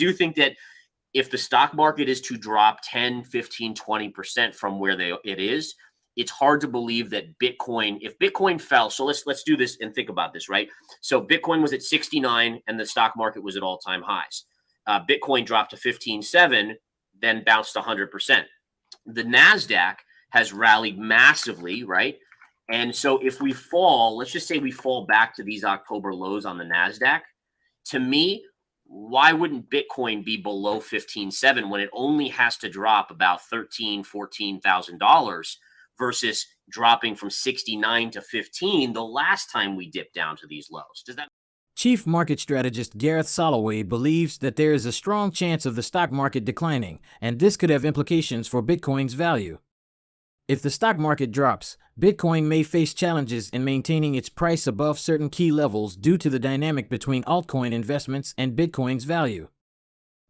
do think that if the stock market is to drop 10, 15, 20% from where it is, it's hard to believe that Bitcoin, if Bitcoin fell, so let's do this and think about this, right? So Bitcoin was at 69 and the stock market was at all-time highs. Bitcoin dropped to 15.7, then bounced 100%. The NASDAQ has rallied massively, right? And so if we fall, let's just say we fall back to these October lows on the NASDAQ, to me, why wouldn't Bitcoin be below 15.7 when it only has to drop about $13,000, $14,000 versus dropping from 69 to 15 the last time we dipped down to these lows? Does that? Chief Market Strategist Gareth Soloway believes that there is a strong chance of the stock market declining, and this could have implications for Bitcoin's value. If the stock market drops, Bitcoin may face challenges in maintaining its price above certain key levels due to the dynamic between altcoin investments and Bitcoin's value.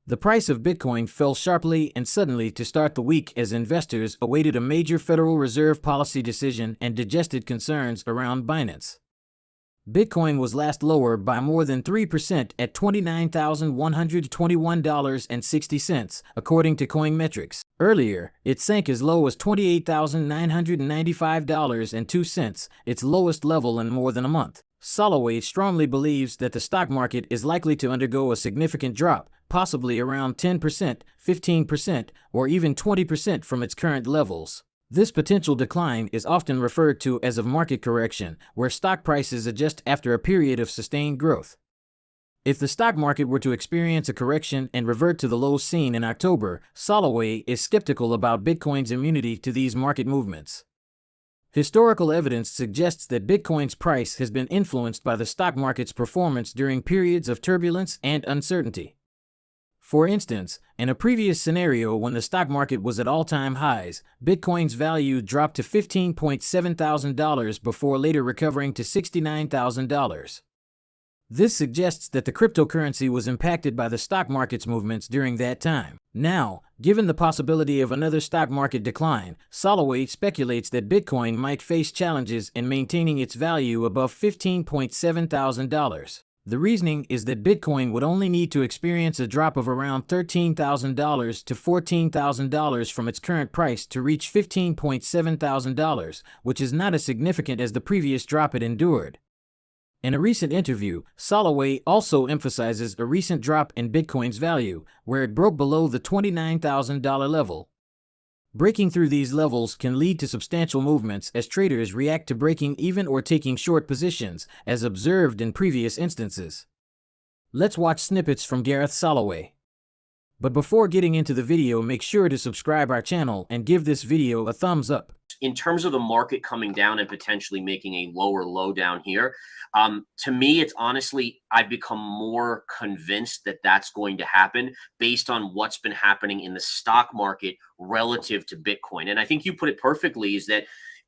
The price of Bitcoin fell sharply and suddenly to start the week as investors awaited a major Federal Reserve policy decision and digested concerns around Binance. Bitcoin was last lower by more than 3% at $29,121.60, according to Coinmetrics. Earlier, it sank as low as $28,995.02, its lowest level in more than a month. Soloway strongly believes that the stock market is likely to undergo a significant drop, possibly around 10%, 15%, or even 20% from its current levels. This potential decline is often referred to as a market correction, where stock prices adjust after a period of sustained growth. If the stock market were to experience a correction and revert to the lows seen in October, Soloway is skeptical about Bitcoin's immunity to these market movements. Historical evidence suggests that Bitcoin's price has been influenced by the stock market's performance during periods of turbulence and uncertainty. For instance, in a previous scenario when the stock market was at all-time highs, Bitcoin's value dropped to $15,700 before later recovering to $69,000. This suggests that the cryptocurrency was impacted by the stock market's movements during that time. Now, given the possibility of another stock market decline, Soloway speculates that Bitcoin might face challenges in maintaining its value above $15,700. The reasoning is that Bitcoin would only need to experience a drop of around $13,000 to $14,000 from its current price to reach $15,700, which is not as significant as the previous drop it endured. In a recent interview, Soloway also emphasizes a recent drop in Bitcoin's value, where it broke below the $29,000 level. Breaking through these levels can lead to substantial movements as traders react to breaking even or taking short positions, as observed in previous instances. Let's watch snippets from Gareth Soloway. But before getting into the video, make sure to subscribe our channel and give this video a thumbs up. In terms of the market coming down and potentially making a lower low down here, to me, it's honestly, I've become more convinced that that's going to happen based on what's been happening in the stock market relative to Bitcoin. And I think you put it perfectly, is that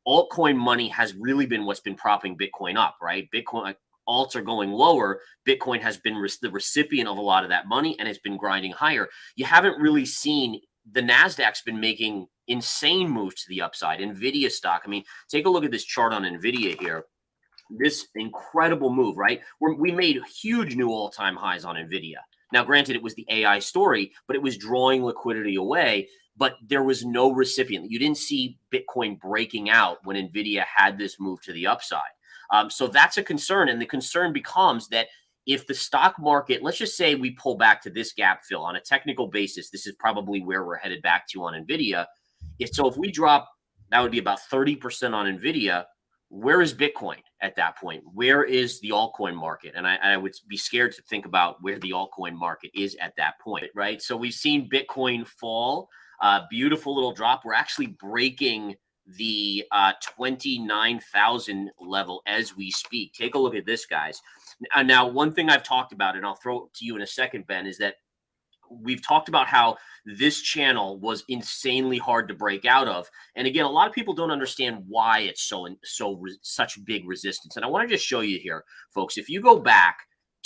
altcoin money has really been what's been propping Bitcoin up, right? Bitcoin alts are going lower. Bitcoin has been the recipient of a lot of that money, and it's been grinding higher. You haven't really seen the NASDAQ's been making insane moves to the upside. Nvidia stock, I mean, take a look at this chart on Nvidia here. This incredible move, right? We made huge new all-time highs on Nvidia. Now, granted, it was the AI story, but it was drawing liquidity away, but there was no recipient. You didn't see Bitcoin breaking out when Nvidia had this move to the upside. So that's a concern, and the concern becomes that if the stock market, let's just say we pull back to this gap fill on a technical basis, this is probably where we're headed back to on Nvidia. So if we drop, that would be about 30% on Nvidia. Where is Bitcoin at that point? Where is the altcoin market? And I would be scared to think about where the altcoin market is at that point, right? So we've seen Bitcoin fall, beautiful little drop. We're actually breaking the 29,000 level as we speak. Take a look at this, guys. Now, one thing I've talked about, and I'll throw it to you in a second, Ben, is that we've talked about how this channel was insanely hard to break out of. And again, a lot of people don't understand why it's such big resistance. And I want to just show you here, folks, if you go back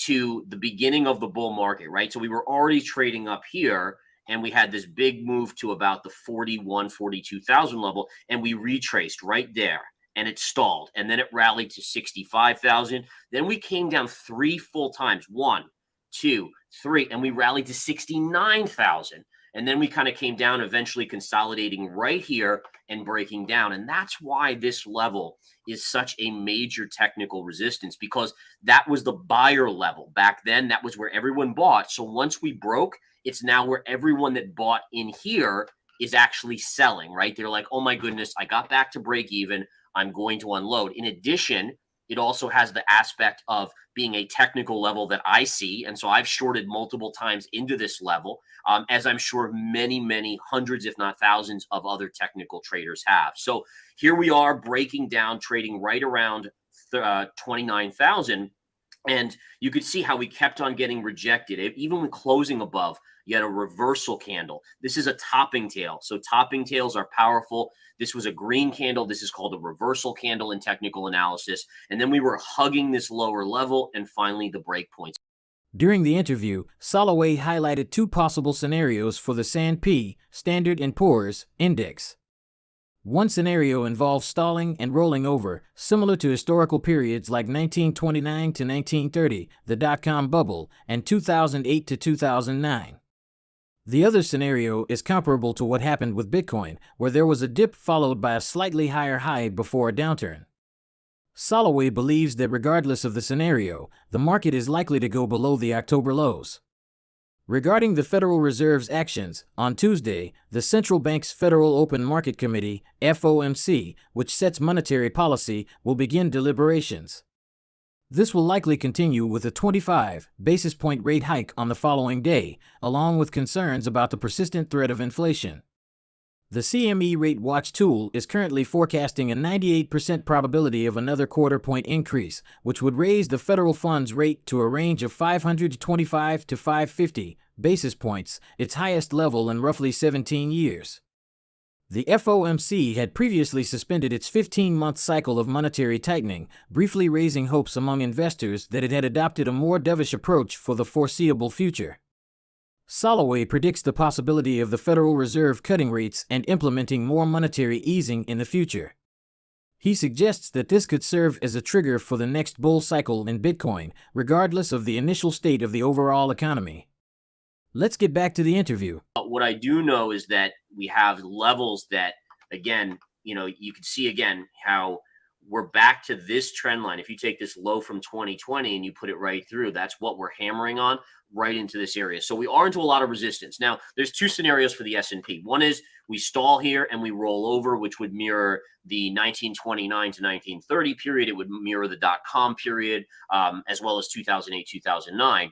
to the beginning of the bull market, right? So we were already trading up here, and we had this big move to about the 42,000 level, and we retraced right there, and it stalled, and then it rallied to 65,000. Then we came down 3 full times, 1, 2, 3, and we rallied to 69,000. And then we kind of came down, eventually consolidating right here and breaking down. And that's why this level is such a major technical resistance, because that was the buyer level back then. That was where everyone bought. So once we broke, it's now where everyone that bought in here is actually selling, right? They're like, oh my goodness, I got back to break even. I'm going to unload. In addition, it also has the aspect of being a technical level that I see. And so I've shorted multiple times into this level, as I'm sure many, many hundreds, if not thousands of other technical traders have. So here we are breaking down, trading right around 29,000. And you could see how we kept on getting rejected. Even when closing above, you had a reversal candle. This is a topping tail. So topping tails are powerful. This was a green candle. This is called a reversal candle in technical analysis. And then we were hugging this lower level and finally the break points. During the interview, Soloway highlighted two possible scenarios for the S&P, Standard & Poor's, index. One scenario involves stalling and rolling over, similar to historical periods like 1929 to 1930, the dot-com bubble, and 2008 to 2009. The other scenario is comparable to what happened with Bitcoin, where there was a dip followed by a slightly higher high before a downturn. Soloway believes that regardless of the scenario, the market is likely to go below the October lows. Regarding the Federal Reserve's actions, on Tuesday, the Central Bank's Federal Open Market Committee, FOMC, which sets monetary policy, will begin deliberations. This will likely continue with a 25 basis point rate hike on the following day, along with concerns about the persistent threat of inflation. The CME Rate Watch tool is currently forecasting a 98% probability of another quarter-point increase, which would raise the federal funds rate to a range of 525 to 550 basis points, its highest level in roughly 17 years. The FOMC had previously suspended its 15-month cycle of monetary tightening, briefly raising hopes among investors that it had adopted a more dovish approach for the foreseeable future. Soloway predicts the possibility of the Federal Reserve cutting rates and implementing more monetary easing in the future. He suggests that this could serve as a trigger for the next bull cycle in Bitcoin, regardless of the initial state of the overall economy. Let's get back to the interview. What I do know is that we have levels that, again, you can see again how we're back to this trend line. If you take this low from 2020 and you put it right through, that's what we're hammering on right into this area. So we are into a lot of resistance. Now, there's two scenarios for the S&P. One is we stall here and we roll over, which would mirror the 1929 to 1930 period. It would mirror the dot-com period, as well as 2008, 2009.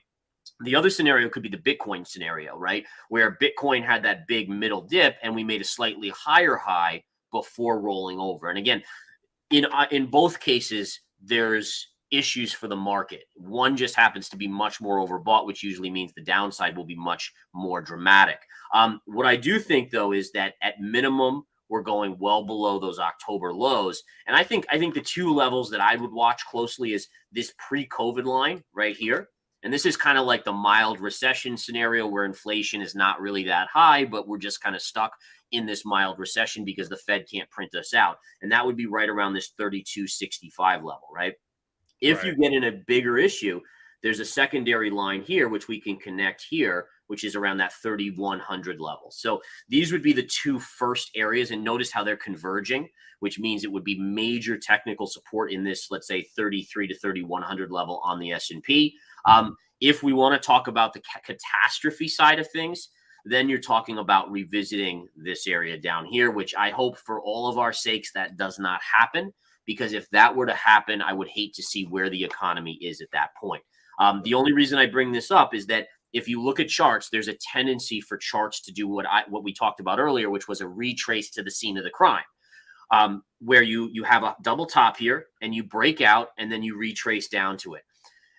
The other scenario could be the Bitcoin scenario, right? Where Bitcoin had that big middle dip and we made a slightly higher high before rolling over. And again, in both cases, there's issues for the market. One just happens to be much more overbought, which usually means the downside will be much more dramatic. What I do think, though, is that at minimum, we're going well below those October lows. And I think the two levels that I would watch closely is this pre-COVID line right here. And this is kind of like the mild recession scenario where inflation is not really that high, but we're just kind of stuck in this mild recession because the Fed can't print us out. And that would be right around this 32.65 level, right? If you get in a bigger issue, there's a secondary line here, which we can connect here, which is around that 3,100 level. So these would be the two first areas. And notice how they're converging, which means it would be major technical support in this, let's say, 33 to 3,100 level on the S&P. If we want to talk about the catastrophe side of things, then you're talking about revisiting this area down here, which I hope for all of our sakes that does not happen, because if that were to happen, I would hate to see where the economy is at that point. The only reason I bring this up is that if you look at charts, there's a tendency for charts to do what we talked about earlier, which was a retrace to the scene of the crime, where you have a double top here and you break out and then you retrace down to it.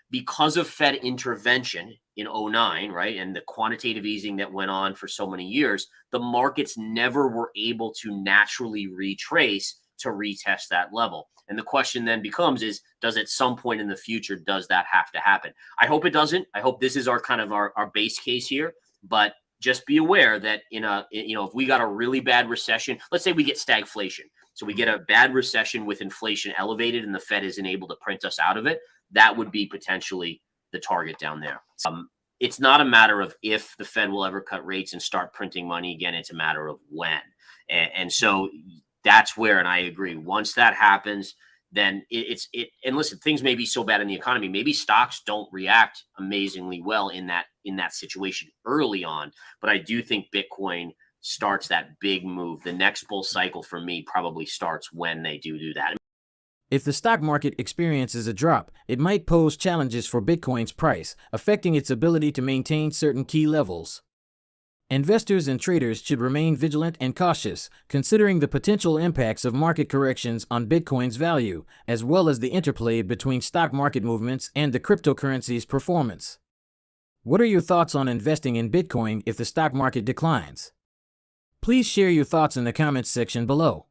Because of Fed intervention in 2009, right, and the quantitative easing that went on for so many years, the markets never were able to naturally retrace to retest that level. And the question then becomes does at some point in the future, does that have to happen? I hope it doesn't. I hope this is our kind of our base case here, but just be aware that if we got a really bad recession, let's say we get stagflation. So we get a bad recession with inflation elevated and the Fed isn't able to print us out of it. That would be potentially the target down there. it's not a matter of if the Fed will ever cut rates and start printing money again. It's a matter of when. And so that's where, and I agree, once that happens, then and listen, things may be so bad in the economy, maybe stocks don't react amazingly well in that situation early on. But I do think Bitcoin starts that big move. The next bull cycle for me probably starts when they do that. If the stock market experiences a drop, it might pose challenges for Bitcoin's price, affecting its ability to maintain certain key levels. Investors and traders should remain vigilant and cautious, considering the potential impacts of market corrections on Bitcoin's value, as well as the interplay between stock market movements and the cryptocurrency's performance. What are your thoughts on investing in Bitcoin if the stock market declines? Please share your thoughts in the comments section below.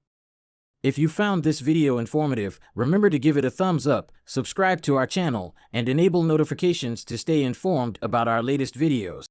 If you found this video informative, remember to give it a thumbs up, subscribe to our channel, and enable notifications to stay informed about our latest videos.